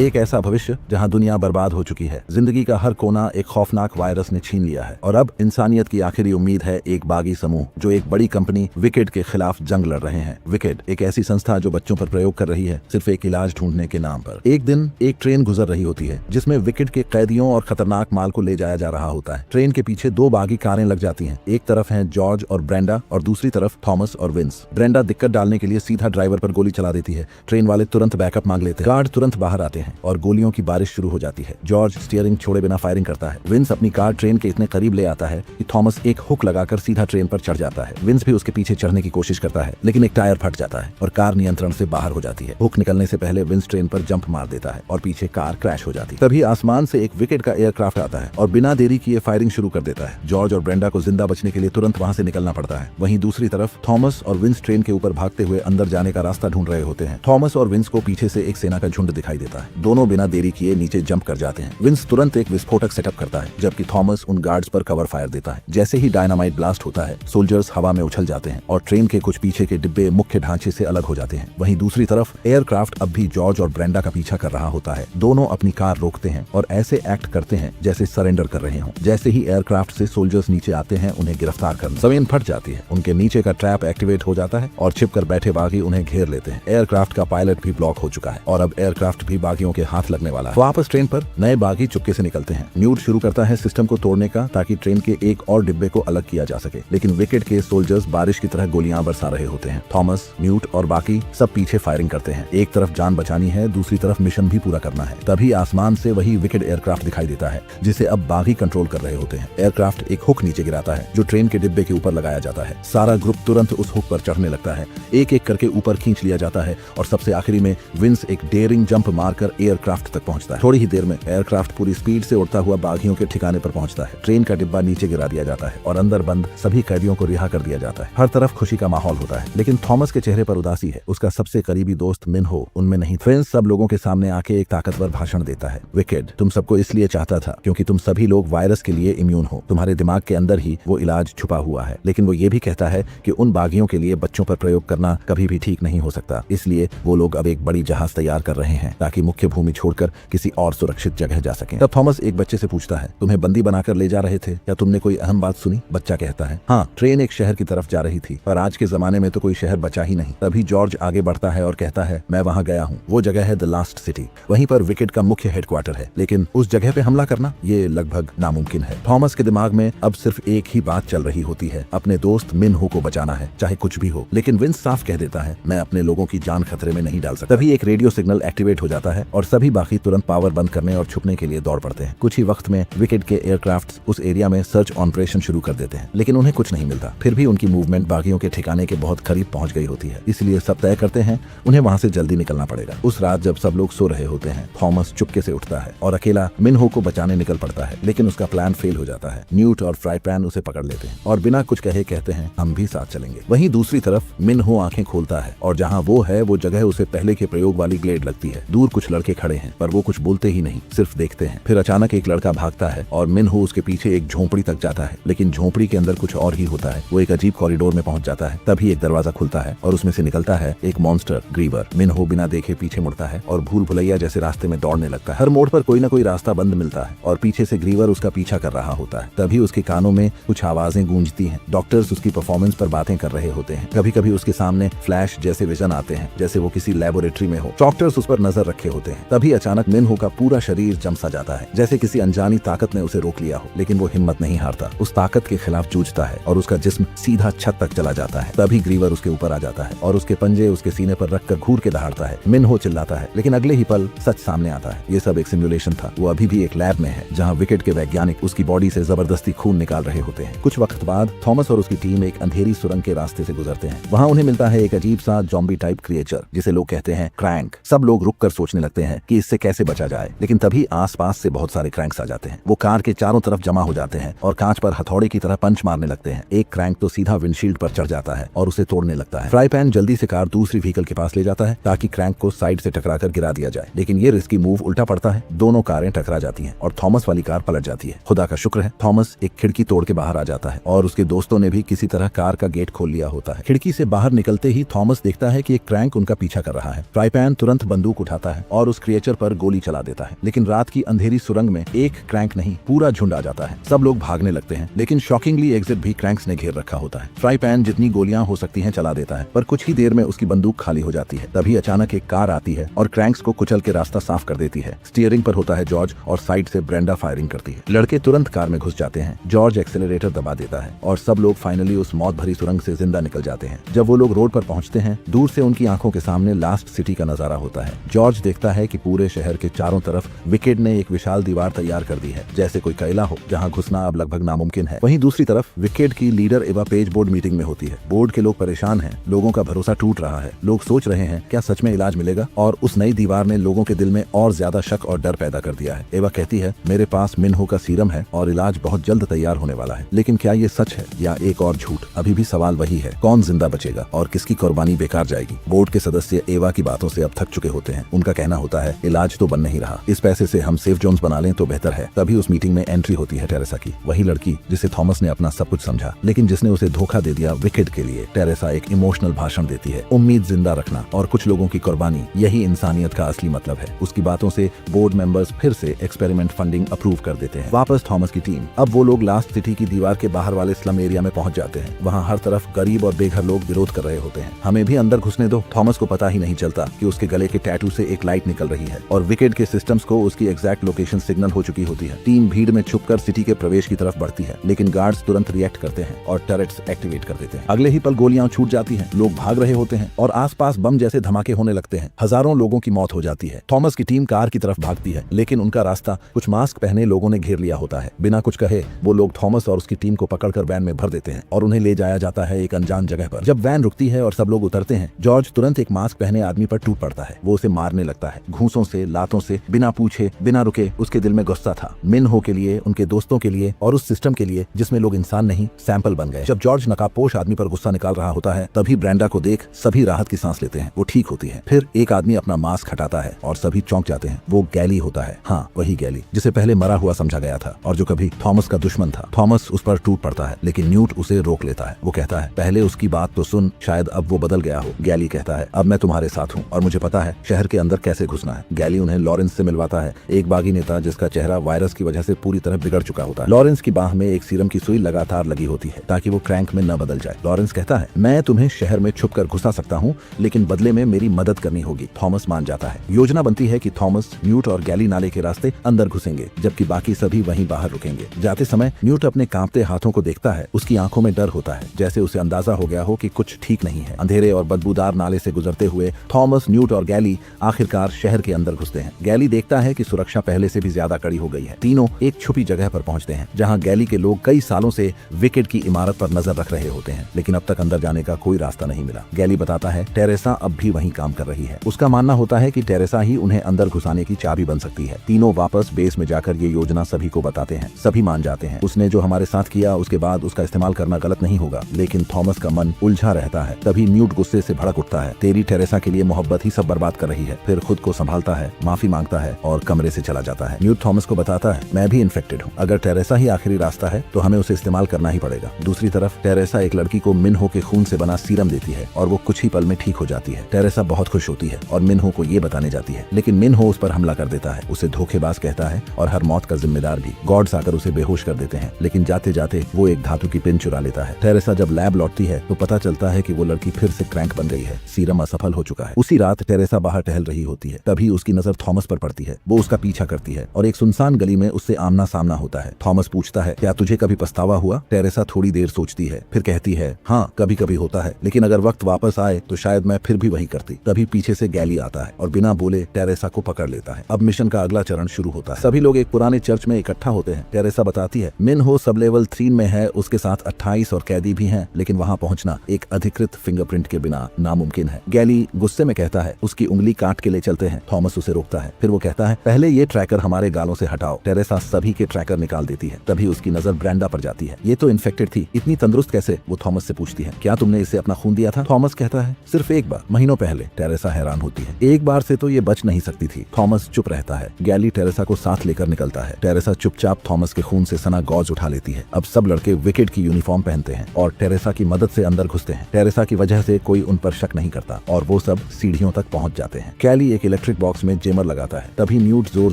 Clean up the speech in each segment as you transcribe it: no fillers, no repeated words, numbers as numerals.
एक ऐसा भविष्य जहां दुनिया बर्बाद हो चुकी है, जिंदगी का हर कोना एक खौफनाक वायरस ने छीन लिया है और अब इंसानियत की आखिरी उम्मीद है एक बागी समूह जो एक बड़ी कंपनी विकेड के खिलाफ जंग लड़ रहे हैं। विकेड एक ऐसी संस्था जो बच्चों पर प्रयोग कर रही है सिर्फ एक इलाज ढूंढने के नाम पर। एक दिन एक ट्रेन गुजर रही होती है जिसमें विकेड के कैदियों और खतरनाक माल को ले जाया जा रहा होता है। ट्रेन के पीछे दो बागी कारें लग जाती हैं। एक तरफ हैं जॉर्ज और ब्रेंडा और दूसरी तरफ थॉमस और विंस। ब्रेंडा दिक्कत डालने के लिए सीधा ड्राइवर पर गोली चला देती है। ट्रेन वाले तुरंत बैकअप मांग लेते हैं। गार्ड तुरंत बाहर आते हैं और गोलियों की बारिश शुरू हो जाती है। जॉर्ज स्टीयरिंग छोड़े बिना फायरिंग करता है। विंस अपनी कार ट्रेन के इतने करीब ले आता है कि थॉमस एक हुक लगाकर सीधा ट्रेन पर चढ़ जाता है। विंस भी उसके पीछे चढ़ने की कोशिश करता है लेकिन एक टायर फट जाता है और कार नियंत्रण से बाहर हो जाती है। हुक निकलने से पहले विंस ट्रेन पर जंप मार देता है और पीछे कार क्रैश हो जाती है। तभी आसमान से एक विकेड का एयरक्राफ्ट आता है और बिना देरी किए फायरिंग शुरू कर देता है। जॉर्ज और ब्रेंडा को जिंदा बचने के लिए तुरंत वहां से निकलना पड़ता है। वहीं दूसरी तरफ थॉमस और विंस ट्रेन के ऊपर भागते हुए अंदर जाने का रास्ता ढूंढ रहे होते हैं। थॉमस और विंस को पीछे से एक सेना का झुंड दिखाई देता है। दोनों बिना देरी किए नीचे जंप कर जाते हैं। विंस तुरंत एक विस्फोटक सेटअप करता है जबकि थॉमस उन गार्ड्स पर कवर फायर देता है। जैसे ही डायनामाइट ब्लास्ट होता है सोल्जर्स हवा में उछल जाते हैं और ट्रेन के कुछ पीछे के डिब्बे मुख्य ढांचे से अलग हो जाते हैं। वहीं दूसरी तरफ एयरक्राफ्ट अब भी जॉर्ज और ब्रेंडा का पीछा कर रहा होता है। दोनों अपनी कार रोकते हैं और ऐसे एक्ट करते हैं जैसे सरेंडर कर रहे हों। जैसे ही एयरक्राफ्ट से सोल्जर्स नीचे आते हैं उन्हें गिरफ्तार करने जमीन फट जाती है। उनके नीचे का ट्रैप एक्टिवेट हो जाता है और छिपकर बैठे बागी उन्हें घेर लेते हैं। एयरक्राफ्ट का पायलट भी ब्लॉक हो चुका है और अब एयरक्राफ्ट भी बागियों के हाथ लगने वाला है। वापस ट्रेन पर नए बागी चुपके से निकलते हैं। न्यूट शुरू करता है सिस्टम को तोड़ने का ताकि ट्रेन के एक और डिब्बे को अलग किया जा सके लेकिन विकेड के सोल्जर्स बारिश की तरह गोलियां बरसा रहे होते हैं। थॉमस, न्यूट और बाकी सब पीछे फायरिंग करते हैं। एक तरफ जान बचानी है, दूसरी तरफ मिशन भी पूरा करना है। तभी आसमान से वही विकेड एयरक्राफ्ट दिखाई देता है जिसे अब बागी कंट्रोल कर रहे होते हैं। एयरक्राफ्ट एक हुक नीचे गिराता है जो ट्रेन के डिब्बे के ऊपर लगाया जाता है। सारा ग्रुप तुरंत उस हुक पर चढ़ने लगता है। एक एक करके ऊपर खींच लिया जाता है और सबसे आखिरी में विंस एक डेयरिंग जंप मारकर एयरक्राफ्ट तक पहुंचता है। थोड़ी ही देर में एयरक्राफ्ट पूरी स्पीड से उड़ता हुआ बागियों के ठिकाने पर पहुंचता है। ट्रेन का डिब्बा नीचे गिरा दिया जाता है और अंदर बंद सभी कैदियों को रिहा कर दिया जाता है। हर तरफ खुशी का माहौल होता है लेकिन थॉमस के चेहरे पर उदासी है। उसका सबसे करीबी दोस्त मिन्हो उनमें नहीं। विंस सब लोगों के सामने आके एक ताकतवर भाषण देता है। विकेड तुम सबको इसलिए चाहता था क्योंकि तुम सभी लोग वायरस के लिए इम्यून हो। तुम्हारे दिमाग के अंदर ही वो इलाज छुपा हुआ है। लेकिन वो ये भी कहता है कि उन बागियों के लिए बच्चों पर प्रयोग करना कभी भी ठीक नहीं हो सकता। इसलिए वो लोग अब एक बड़ी जहाज तैयार कर रहे हैं ताकि मुख्य भूमि छोड़कर किसी और सुरक्षित जगह जा सकें। तब थॉमस एक बच्चे से पूछता है, तुम्हें बंदी बनाकर ले जा रहे थे? क्या तुमने कोई अहम बात सुनी? बच्चा कहता है, हाँ, ट्रेन एक शहर की तरफ जा रही थी पर आज के जमाने में तो कोई शहर बचा ही नहीं। तभी जॉर्ज आगे बढ़ता है और कहता है, मैं वहां गया हूँ। वो जगह है द लास्ट सिटी। वहीं पर विकेड का मुख्य हेडक्वार्टर है लेकिन उस जगह पे हमला करना ये लगभग नामुमकिन है। थॉमस के दिमाग में अब सिर्फ एक ही बात चल रही होती है, अपने दोस्त मिन्हो को बचाना है चाहे कुछ भी हो। लेकिन विंस साफ कह देता है, मैं अपने लोगों की जान खतरे में नहीं डाल सकता। तभी एक रेडियो सिग्नल एक्टिवेट हो जाता है और सभी बाकी तुरंत पावर बंद करने और छुपने के लिए दौड़ पड़ते हैं। कुछ ही वक्त में विकेड के एयरक्राफ्ट उस एरिया में सर्च ऑपरेशन शुरू कर देते हैं लेकिन उन्हें कुछ नहीं मिलता। फिर भी उनकी मूवमेंट बागियों के ठिकाने के बहुत करीब पहुंच गई होती है, इसलिए सब तय करते हैं उन्हें वहां से जल्दी निकलना पड़ेगा। उस रात जब सब लोग सो रहे होते हैं थॉमस चुपके से उठता है और अकेला मिन्हो को बचाने निकल पड़ता है लेकिन उसका प्लान फेल हो जाता है। न्यूट और फ्राई पैन उसे पकड़ लेते हैं और बिना कुछ कहे कहते हैं, हम भी साथ चलेंगे। वहीं दूसरी तरफ मिन्हो आंखें खोलता है और जहां वो है वो जगह उसे पहले के प्रयोग वाली ग्लेड लगती है। दूर कुछ लड़के खड़े हैं पर वो कुछ बोलते ही नहीं, सिर्फ देखते हैं। फिर अचानक एक लड़का भागता है और मिन्हो उसके पीछे एक झोपड़ी तक जाता है लेकिन झोपड़ी के अंदर कुछ और ही होता है। वो एक अजीब कॉरिडोर में पहुंच जाता है। तभी एक दरवाजा खुलता है और उसमें से निकलता है एक मॉन्स्टर ग्रीवर। मिन्हो बिना देखे पीछे मुड़ता है और भूल भुलैया जैसे रास्ते में दौड़ने लगता है। हर मोड़ पर कोई ना कोई रास्ता बंद मिलता है और पीछे से ग्रीवर उसका पीछा कर रहा होता है। तभी उसके कानों में कुछ आवाजें गूंजती हैं। डॉक्टर्स उसकी परफॉर्मेंस पर बातें कर रहे होते हैं। कभी कभी उसके सामने फ्लैश जैसे विजन आते हैं जैसे वो किसी लेबोरेटरी में हो। डॉक्टर्स उस पर नजर रखे होते हैं। तभी अचानक मिन्हो का पूरा शरीर जमसा जाता है जैसे किसी अनजानी ताकत ने उसे रोक लिया हो। लेकिन वो हिम्मत नहीं हारता, उस ताकत के खिलाफ जूझता है और उसका जिस्म सीधा छत तक चला जाता है। तभी ग्रीवर उसके ऊपर आ जाता है और उसके पंजे उसके सीने पर रखकर घूर के दहाड़ता है। मिन्हो चिल्लाता है लेकिन अगले ही पल सच सामने आता है। ये सब एक सिमुलेशन था। वो अभी भी एक लैब में है जहाँ विकेड के वैज्ञानिक उसकी बॉडी से जबरदस्ती खून निकाल रहे होते हैं। कुछ वक्त बाद थॉमस और उसकी टीम एक अंधेरी सुरंग के रास्ते से गुजरते हैं। वहाँ उन्हें मिलता है एक अजीब सा जॉम्बी टाइप क्रिएचर जिसे लोग कहते हैं क्रैंक। सब लोग रुक कर सोचने लगते हैं कि इससे कैसे बचा जाए लेकिन तभी आसपास से बहुत सारे क्रैंक्स आ जाते हैं। वो कार के चारों तरफ जमा हो जाते हैं और कांच पर हथौड़े की तरह पंच मारने लगते हैं। एक क्रैंक तो सीधा विंडशील्ड पर चढ़ जाता है और उसे तोड़ने लगता है। फ्राई पैन जल्दी से कार दूसरी व्हीकल के पास ले जाता है ताकि क्रैंक को साइड से टकराकर गिरा दिया जाए लेकिन ये रिस्की मूव उल्टा पड़ता है। दोनों कारें टकरा जाती हैं और थॉमस वाली कार पलट जाती है। खुदा का शुक्र है थॉमस एक खिड़की तोड़ के बाहर आ जाता है और उसके दोस्तों ने भी किसी तरह कार का गेट खोल लिया होता है। खिड़की से बाहर निकलते ही थॉमस देखता है कि एक क्रैंक उनका पीछा कर रहा है। फ्राई पैन तुरंत बंदूक उठाता है और उस क्रिएचर पर गोली चला देता है। लेकिन रात की अंधेरी सुरंग में एक क्रैंक नहीं, पूरा झुंड आ जाता है। सब लोग भागने लगते हैं, लेकिन शॉकिंगली एग्जिट भी क्रैंक्स ने घेर रखा होता है। फ्राई पैन जितनी गोलियां हो सकती हैं चला देता है, पर कुछ ही देर में उसकी बंदूक खाली हो जाती है। तभी अचानक एक कार आती है और क्रैंक्स को कुचल के रास्ता साफ कर देती है। स्टीयरिंग पर होता है जॉर्ज और साइड से ब्रेंडा फायरिंग करती है। लड़के तुरंत कार में घुस जाते हैं। जॉर्ज एक्सेलरेटर दबा देता है और सब लोग फाइनली उस मौत भरी सुरंग से जिंदा निकल जाते हैं। जब वो लोग रोड पर पहुंचते हैं, दूर से उनकी आंखों के सामने लास्ट सिटी का नजारा होता है। जॉर्ज देखता है कि पूरे शहर के चारों तरफ विकेड ने एक विशाल दीवार तैयार कर दी है, जैसे कोई कैला हो जहां घुसना अब लगभग नामुमकिन है। वहीं दूसरी तरफ विकेड की लीडर एवा पेज बोर्ड मीटिंग में होती है। बोर्ड के लोग परेशान हैं, लोगों का भरोसा टूट रहा है। लोग सोच रहे हैं क्या सच में इलाज मिलेगा, और उस नई दीवार ने लोगों के दिल में और ज्यादा शक और डर पैदा कर दिया है। एवा कहती है मेरे पास मिनहो का सीरम है और इलाज बहुत जल्द तैयार होने वाला है। लेकिन क्या ये सच है या एक और झूठ? अभी भी सवाल वही है, कौन जिंदा बचेगा और किसकी कुर्बानी बेकार जाएगी? बोर्ड के सदस्य एवा की बातों से अब थक चुके होते हैं। उनका कहना होता है इलाज तो बन नहीं रहा, इस पैसे से हम सेफ जोन्स बना लें तो बेहतर है। तभी उस मीटिंग में एंट्री होती है टेरेसा की, वही लड़की जिसे थॉमस ने अपना सब कुछ समझा, लेकिन जिसने उसे धोखा दे दिया विकेड के लिए। टेरेसा एक इमोशनल भाषण देती है, उम्मीद जिंदा रखना और कुछ लोगों की कुर्बानी, यही इंसानियत का असली मतलब है। उसकी बातों से बोर्ड मेंबर्स फिर से एक्सपेरिमेंट फंडिंग अप्रूव कर देते हैं। वापस थॉमस की टीम। अब वो लोग लास्ट सिटी की दीवार के बाहर वाले स्लम एरिया में पहुंच जाते हैं। वहाँ हर तरफ गरीब और बेघर लोग विरोध कर रहे होते हैं। हमें भी अंदर घुसने दो। थॉमस को पता ही नहीं चलता कि उसके गले के टैटू से एक लाइट निकल रही है और विकेड के सिस्टम्स को उसकी एग्जैक्ट लोकेशन सिग्नल हो चुकी होती है। टीम भीड़ में छुपकर सिटी के प्रवेश की तरफ बढ़ती है, लेकिन गार्ड्स तुरंत रिएक्ट करते हैं और टर्रेट्स एक्टिवेट कर देते हैं। अगले ही पल गोलियां छूट जाती हैं, लोग भाग रहे होते हैं और आसपास बम जैसे धमाके होने लगते हैं। हजारों लोगों की मौत हो जाती है। थॉमस की टीम कार की तरफ भागती है, लेकिन उनका रास्ता कुछ मास्क पहने लोगों ने घेर लिया होता है। बिना कुछ कहे वो लोग थॉमस और उसकी टीम को पकड़कर वैन में भर देते हैं और उन्हें ले जाया जाता है एक अनजान जगह पर। जब वैन रुकती है और सब लोग उतरते हैं, जॉर्ज तुरंत एक मास्क पहने आदमी पर टूट पड़ता है। वो उसे मारने लगता है, घूंसों से, लातों से, बिना पूछे, बिना रुके। उसके दिल में गुस्सा था, मिनहो के लिए, उनके दोस्तों के लिए और उस सिस्टम के लिए जिसमें लोग इंसान नहीं सैंपल बन गए। जब जॉर्ज नकाबपोश आदमी पर गुस्सा निकाल रहा होता है, तभी ब्रेंडा को देख सभी राहत की सांस लेते हैं। वो ठीक होती है। फिर एक आदमी अपना मास्क हटाता है और सभी चौंक जाते हैं। वो गैली होता है। हाँ, वही गैली जिसे पहले मरा हुआ समझा गया था और जो कभी थॉमस का दुश्मन था। थॉमस उस पर टूट पड़ता है, लेकिन न्यूट उसे रोक लेता है। वो कहता है पहले उसकी बात तो सुन, शायद अब वो बदल गया हो। गैली कहता है अब मैं तुम्हारे साथ हूँ और मुझे पता है शहर के अंदर कैसे घुसना है। गैली उन्हें लॉरेंस से मिलवाता है, एक बागी नेता जिसका चेहरा वायरस की वजह से पूरी तरह बिगड़ चुका होता है। लॉरेंस की बाह में एक सीरम की सुई लगातार लगी होती है ताकि वो क्रैंक में न बदल जाए। लॉरेंस कहता है मैं तुम्हें शहर में छुप कर घुसा सकता हूँ, लेकिन बदले में मेरी मदद करनी होगी। थॉमस मान जाता है। योजना बनती है कि थॉमस, न्यूट और गैली नाले के रास्ते अंदर घुसेंगे, जबकि बाकी सभी वहीं बाहर रुकेंगे। जाते समय न्यूट अपने कांपते हाथों को देखता है। उसकी आंखों में डर होता है, जैसे उसे अंदाजा हो गया हो कि कुछ ठीक नहीं है। अंधेरे और बदबूदार नाले से गुजरते हुए थॉमस, न्यूट और गैली आखिरकार शहर के अंदर घुसते हैं। गैली देखता है कि सुरक्षा पहले से भी ज्यादा कड़ी हो गई है। तीनों एक छुपी जगह पर पहुंचते हैं, जहां गैली के लोग कई सालों से विकेड की इमारत पर नजर रख रहे होते हैं, लेकिन अब तक अंदर जाने का कोई रास्ता नहीं मिला। गैली बताता है टेरेसा अब भी वहीं काम कर रही है। उसका मानना होता है कि टेरेसा ही उन्हें अंदर घुसाने की चाबी बन सकती है। तीनों वापस बेस में जाकर ये योजना सभी को बताते हैं। सभी मान जाते हैं उसने जो हमारे साथ किया उसके बाद उसका इस्तेमाल करना गलत नहीं होगा, लेकिन थॉमस का मन उलझा रहता है। तभी न्यूट गुस्से से भड़क उठता है। तेरी टेरेसा के लिए मोहब्बत ही सब बर्बाद कर रही है। फिर खुद को संभालता है, माफी मांगता है और कमरे से चला जाता है। न्यूट थॉमस को बताता है मैं भी इन्फेक्टेड हूँ, अगर टेरेसा ही आखिरी रास्ता है तो हमें उसे इस्तेमाल करना ही पड़ेगा। दूसरी तरफ टेरेसा एक लड़की को मिनहो के खून से बना सीरम देती है और वो कुछ ही पल में ठीक हो जाती है। टेरेसा बहुत खुश होती है और मिनहो को ये बताने जाती है, लेकिन मिनहो उस पर हमला कर देता है, उसे धोखेबाज कहता है और हर मौत का जिम्मेदार भी। गॉड्स आकर उसे बेहोश कर देते हैं, लेकिन जाते जाते वो एक धातु की पिन चुरा लेता है। टेरेसा जब लैब लौटती है तो पता चलता है कि वो लड़की फिर से क्रैंक बन गई है। सीरम असफल हो चुका है। उसी रात टेरेसा बाहर टहल रही होती है, तभी उसकी नजर थॉमस पर पड़ती है। वो उसका पीछा करती है और एक सुनसान गली में उससे आमना सामना होता है। थॉमस पूछता है क्या तुझे कभी पछतावा हुआ? टेरेसा थोड़ी देर सोचती है, फिर कहती है हाँ कभी कभी होता है, लेकिन अगर वक्त वापस आए तो शायद मैं फिर भी वही करती। तभी पीछे से गैली आता है और बिना बोले टेरेसा को पकड़ लेता है। अब मिशन का अगला चरण शुरू होता है। सभी लोग एक पुराने चर्च में इकट्ठा होते हैं। टेरेसा बताती है मिनहो सब लेवल 3 में है, उसके साथ 28 और कैदी भी हैं, लेकिन वहां पहुंचना एक अधिकृत फिंगरप्रिंट के बिना नामुमकिन है। गैली गुस्से में कहता है उसकी उंगली काट के ले चलते हैं। थॉमस उसे रोकता है, फिर वो कहता है पहले ये ट्रैकर हमारे गालों से हटाओ। टेरेसा सभी के ट्रैकर निकाल देती है। तभी उसकी नजर ब्रेंडा पर जाती है। ये तो इन्फेक्टेड थी, इतनी तंदुरुस्त कैसे? वो थॉमस से पूछती है क्या तुमने इसे अपना खून दिया था? थॉमस कहता है सिर्फ एक बार, महीनों पहले। टेरेसा हैरान होती है, एक बार से तो ये बच नहीं सकती थी। थॉमस चुप रहता है। गैली टेरेसा को साथ लेकर निकलता है। टेरेसा चुपचाप थॉमस के खून से सना गॉज उठा लेती है। अब सब लड़के विकेड की यूनिफॉर्म पहनते हैं और टेरेसा की मदद से अंदर घुसते हैं। टेरेसा की वजह से कोई उन पर शक नहीं करता और वो सब सीढ़ियों तक पहुंच जाते हैं। कैली एक इलेक्ट्रिक बॉक्स में जेमर लगाता है। तभी न्यूट जोर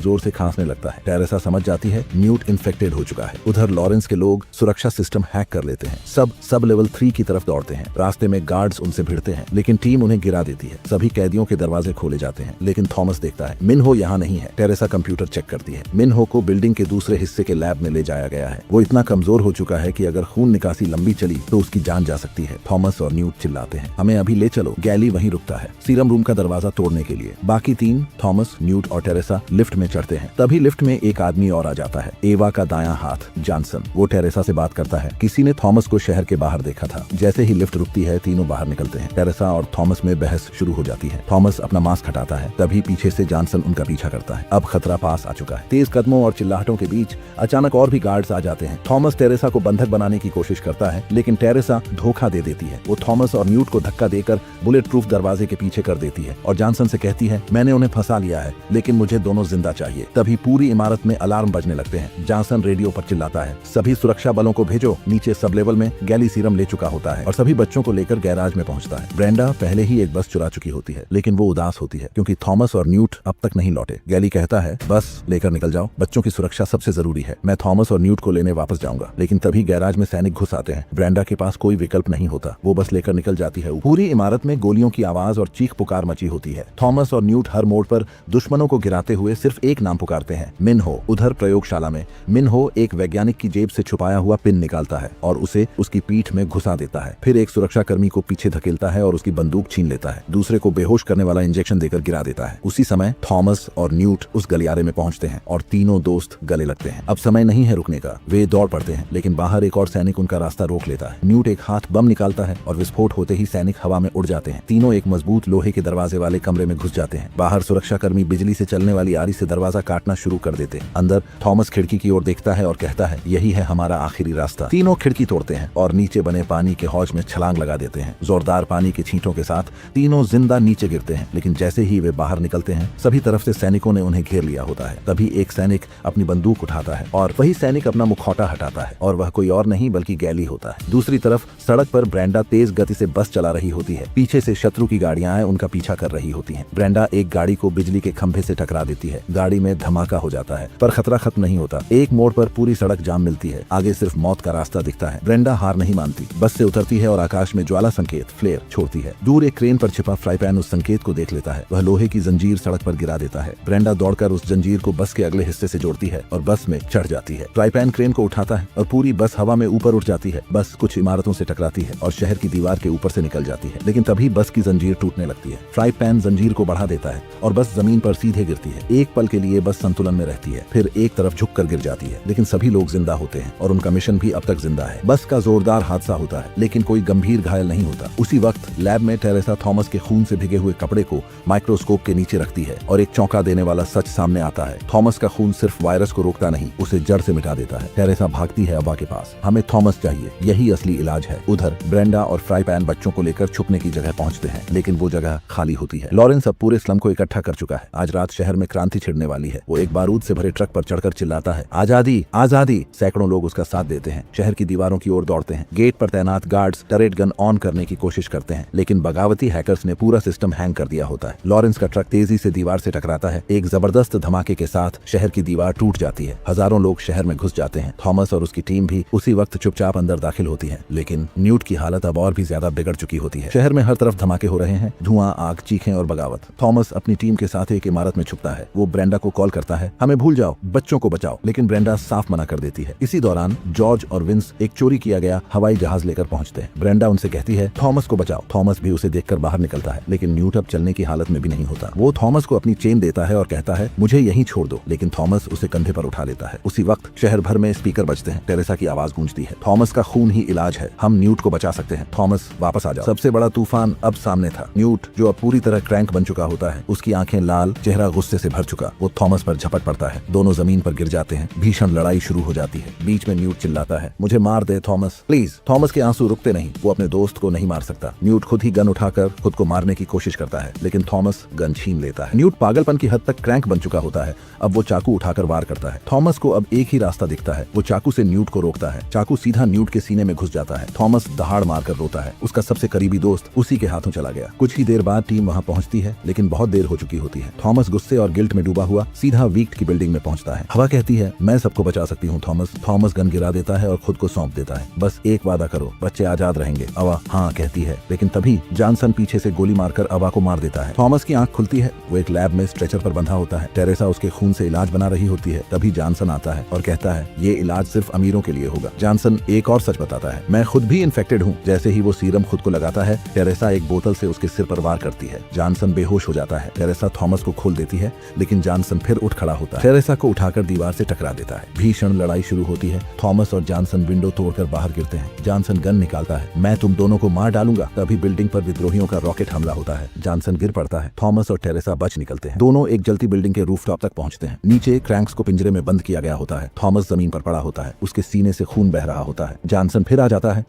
जोर से खांसने लगता है। टेरेसा समझ जाती है न्यूट इन्फेक्टेड हो चुका है। उधर लॉरेंस के लोग सुरक्षा सिस्टम हैक कर लेते हैं। सब लेवल 3 की तरफ दौड़ते हैं। रास्ते में गार्ड्स उनसे भिड़ते हैं, लेकिन टीम उन्हें गिरा देती है। सभी कैदियों के दरवाजे खोले जाते हैं, लेकिन थॉमस देखता है मिनहो यहाँ नहीं है। टेरेसा कंप्यूटर चेक करती है। मिनहो को बिल्डिंग के दूसरे हिस्से के लैब में ले जाया गया है। वो इतना कमजोर हो चुका है कि अगर खून निकासी लंबी चली तो उसकी जान जा सकती है। थॉमस और न्यूट चिल्लाते हैं हमें अभी ले चलो। गैली वहीं रुकता है सीरम रूम का दरवाजा तोड़ने के लिए। बाकी तीन थॉमस, न्यूट और टेरेसा लिफ्ट में चढ़ते हैं। तभी लिफ्ट में एक आदमी और आ जाता है, एवा का दायां हाथ जॉनसन। वो टेरेसा से बात करता है किसी ने थॉमस को शहर के बाहर देखा था। जैसे ही लिफ्ट रुकती है तीनों बाहर निकलते हैं। टेरेसा और थॉमस में बहस शुरू हो जाती है। थॉमस अपना मास्क हटाता है, तभी पीछे से जॉनसन उनका पीछा करता है। अब खतरा पास आ चुका है। तेज कदमों और चिल्लाहटों के बीच अचानक और भी गार्ड्स आ जाते हैं। थॉमस टेरेसा को बंधक बनाने की कोशिश करता है, लेकिन टेरेसा धोखा दे देती है। वो थॉमस और न्यूट को धक्का देकर बुलेट प्रूफ दरवाजे के पीछे कर देती है और जॉनसन से कहती है मैंने उन्हें फंसा लिया है, लेकिन मुझे दोनों जिंदा चाहिए। तभी पूरी इमारत में अलार्म बजने लगते हैं। जॉनसन रेडियो पर चिल्लाता है सभी सुरक्षा बलों को भेजो। नीचे सब लेवल में गैली सीरम ले चुका होता है और सभी बच्चों को लेकर गैराज में पहुंचता है। ब्रेंडा पहले ही एक बस चुरा चुकी होती है, लेकिन वो उदास होती है क्योंकि थॉमस और न्यूट अब तक नहीं लौटे। गैली कहता है बस लेकर निकल जाओ, बच्चों की सुरक्षा सबसे जरूरी है। मैं थॉमस और न्यूट को लेने वापस जाऊंगा। लेकिन तभी गैराज में सैनिक घुस आते हैं। ब्रेंडा के पास कोई विकल्प नहीं होता, वो बस लेकर निकल जाती है। पूरी इमारत में गोलियों की आवाज और चीख पुकार मची होती है। थॉमस और न्यूट हर मोड़ पर दुश्मनों को गिराते हुए सिर्फ एक नाम पुकारते हैं, मिनहो। उधर प्रयोगशाला में मिनहो एक वैज्ञानिक की जेब से छुपाया हुआ पिन निकालता है और उसे उसकी पीठ में घुसा देता है। फिर एक सुरक्षा कर्मी को पीछे धकेलता है और उसकी बंदूक छीन लेता है। दूसरे को बेहोश करने वाला इंजेक्शन देकर गिरा देता है। उसी समय थॉमस और न्यूट उस गलियारे में पहुंचते हैं और तीनों दोस्त गले लगते हैं। अब समय नहीं है रुकने का। वे दौड़ पड़ते हैं, लेकिन बाहर एक और सैनिक उनका रास्ता रोक लेता है। न्यूट एक हाथ बम निकालता है और विस्फोट होते ही सैनिक हवा में उड़ जाते हैं। तीनों एक मजबूत लोहे के दरवाजे वाले कमरे में घुस जाते हैं। बाहर सुरक्षा कर्मी बिजली से चलने वाली आरी से दरवाजा काटना शुरू कर देते हैं। अंदर थॉमस खिड़की की ओर देखता है और कहता है यही है हमारा आखिरी रास्ता। तीनों खिड़की तोड़ते हैं और नीचे बने पानी के हौज में छलांग लगा देते हैं। जोरदार पानी के छींटों के साथ तीनों जिंदा नीचे गिरते हैं, लेकिन जैसे ही वे बाहर निकलते हैं सभी तरफ से सैनिकों ने उन्हें घेर लिया होता है। तभी एक सैनिक अपनी बंदूक उठाता है और वही सैनिक अपना मुखौटा हटाता है और वह कोई और नहीं बल्कि गैली होता है। दूसरी तरफ सड़क पर ब्रेंडा तेज गति से बस चला रही होती है। पीछे से शत्रु की गाड़ियां आए उनका पीछा कर रही होती हैं। ब्रेंडा एक गाड़ी को बिजली के खंभे से टकरा देती है। गाड़ी में धमाका हो जाता है, पर खतरा खत्म नहीं होता। एक मोड़ पर पूरी सड़क जाम मिलती है। आगे सिर्फ मौत का रास्ता दिखता है। ब्रेंडा हार नहीं मानती, बस से उतरती है और आकाश में ज्वाला संकेत फ्लेयर छोड़ती है। दूर एक क्रेन पर छिपा फ्राई पैन उस संकेत को देख लेता है। वह लोहे की जंजीर सड़क पर गिरा देता है। ब्रेंडा दौड़कर उस जंजीर को बस के अगले हिस्से से जोड़ती है और बस में चढ़ जाती है। फ्राई पैन क्रेन को उठाता है और पूरी बस हवा में ऊपर उठ जाती है। बस कुछ इमारतों से टकराती है और शहर की दीवार के ऊपर से निकल जाती है, लेकिन तभी बस की जंजीर टूटने लगती है। फ्राई पैन जंजीर को बढ़ा देता है और बस जमीन पर सीधे गिरती है। एक पल के लिए बस संतुलन में रहती है, फिर एक तरफ झुककर गिर जाती है, लेकिन सभी लोग जिंदा होते हैं और उनका मिशन भी अब तक जिंदा है। बस का जोरदार हादसा होता है, लेकिन कोई गंभीर घायल नहीं होता। उसी वक्त लैब में टेरेसा थॉमस के खून से भिगे हुए कपड़े को माइक्रोस्कोप के नीचे रखती है और एक चौंका देने वाला सच सामने आता है। थॉमस का खून सिर्फ वायरस को रोकता नहीं, उसे जड़ से मिटा देता है। टेरेसा भागती है अब्बा के पास। हमें थॉमस चाहिए, यही असली इलाज है। उधर ब्रेंडा और फ्राई पैन बच्चों को लेकर छुपने की जगह पहुंचते हैं, लेकिन वो जगह खाली होती है। लॉरेंस अब पूरे स्लम को इकट्ठा कर चुका है। आज रात शहर में क्रांति छिड़ने वाली है। वो एक बारूद से भरे ट्रक पर चढ़कर चिल्लाता है आजादी आजादी। सैकड़ों लोग उसका साथ देते हैं। शहर की दीवारों की ओर दौड़ते हैं। गेट पर तैनात गार्ड्स टरेट गन ऑन करने की कोशिश करते हैं, लेकिन बगावती हैकर्स ने पूरा सिस्टम हैंग कर दिया होता है। लॉरेंस का ट्रक तेजी से दीवार से टकराता है। एक जबरदस्त धमाके के साथ शहर की दीवार टूट जाती है। हजारों लोग शहर में घुस जाते हैं। थॉमस और उसकी टीम भी उसी वक्त चुपचाप अंदर दाखिल होती है, लेकिन न्यूट की हालत अब और भी ज्यादा बिगड़ चुकी होती है। शहर में हर तरफ धमाके हो रहे हैं, धुआं, आग, चीखें और बगावत। थॉमस अपनी टीम के साथ एक इमारत में छुपता है। वो ब्रेंडा को कॉल करता है हमें भूल जाओ, बच्चों को बचाओ, लेकिन ब्रेंडा साफ मना कर देती है। इसी दौरान जॉर्ज और विंस एक चोरी किया गया हवाई जहाज लेकर पहुंचते हैं। ब्रेंडा उनसे कहती है थॉमस को बचाओ। थॉमस भी उसे देखकर बाहर निकलता है, लेकिन न्यूट अब चलने की हालत में भी नहीं होता। वो थॉमस को अपनी चेन देता है और कहता है मुझे यहीं छोड़ दो, लेकिन थॉमस उसे कंधे पर उठा लेता है। उसी वक्त शहर भर में स्पीकर बजते हैं। टेरेसा की आवाज गूंजती है थॉमस का खून ही इलाज है, हम न्यूट को बचा सकते हैं। थॉमस वापस आ जाओ। सबसे बड़ा तूफान अब सामने था। न्यूट जो अब पूरी तरह क्रैंक बन चुका होता है, उसकी आंखें लाल, चेहरा गुस्से से भर चुका, वो थॉमस पर झपट पड़ता है। दोनों जमीन पर गिर जाते हैं। भीषण लड़ाई शुरू हो जाती है। बीच में न्यूट चिल्लाता है मुझे मार दे थॉमस प्लीज। थॉमस के आंसू रुकते नहीं। वो अपने दोस्त को नहीं मार सकता। न्यूट खुद ही गन उठाकर खुद को मारने की कोशिश करता है, लेकिन थॉमस गन छीन लेता है। न्यूट पागलपन की हद तक क्रैंक बन चुका होता है। अब वो चाकू उठाकर वार करता है। थॉमस को अब एक ही रास्ता दिखता है। वो चाकू से न्यूट को रोकता है। चाकू सीधा न्यूट के सीने में घुस जाता है। थॉमस दहाड़ मारकर रोता है। उसका सबसे करीबी दोस्त उसी के हाथों चला गया। कुछ ही देर बाद टीम वहां पहुंचती है, लेकिन बहुत देर देर हो चुकी होती है। थॉमस गुस्से और गिल्ट में डूबा हुआ सीधा वीक्ट की बिल्डिंग में पहुंचता है। हवा कहती है, मैं सबको बचा सकती हूँ थॉमस। थॉमस गन गिरा देता है और खुद को सौंप देता है। बस एक वादा करो, बच्चे आजाद रहेंगे। अवा हाँ कहती है, लेकिन तभी जॉनसन पीछे से गोली मारकर अवा को मार देता है। थॉमस की आंख खुलती है। वो एक लैब में स्ट्रेचर पर बंधा होता है। टेरेसा उसके खून से इलाज बना रही होती है। तभी जॉनसन आता है और कहता है, ये इलाज सिर्फ अमीरों के लिए होगा। जॉनसन एक और सच बताता है, मैं खुद भी इन्फेक्टेड हूँ। जैसे ही वो सीरम खुद को लगाता है, टेरेसा एक बोतल से उसके सिर पर वार करती है। जॉनसन बेहोश हो जाता है। टेरेसा थॉमस को खोल देती है, लेकिन जॉनसन फिर उठ खड़ा होता है। टेरेसा को उठाकर दीवार से टकरा देता है। भीषण लड़ाई शुरू होती है। थॉमस और जॉनसन विंडो तोड़कर बाहर गिरते हैं। जॉनसन गन निकालता है, मैं तुम दोनों को मार डालूंगा। तभी बिल्डिंग पर विद्रोहियों का रॉकेट हमला होता है। जॉनसन गिर पड़ता है। थॉमस और टेरेसा बच निकलते हैं। दोनों एक जलती बिल्डिंग के रूफटॉप तक पहुंचते हैं। नीचे क्रैंक्स को पिंजरे में बंद किया गया होता है। थॉमस जमीन पर पड़ा होता है। उसके सीने से खून बह रहा होता है। जॉनसन फिर आ जाता है।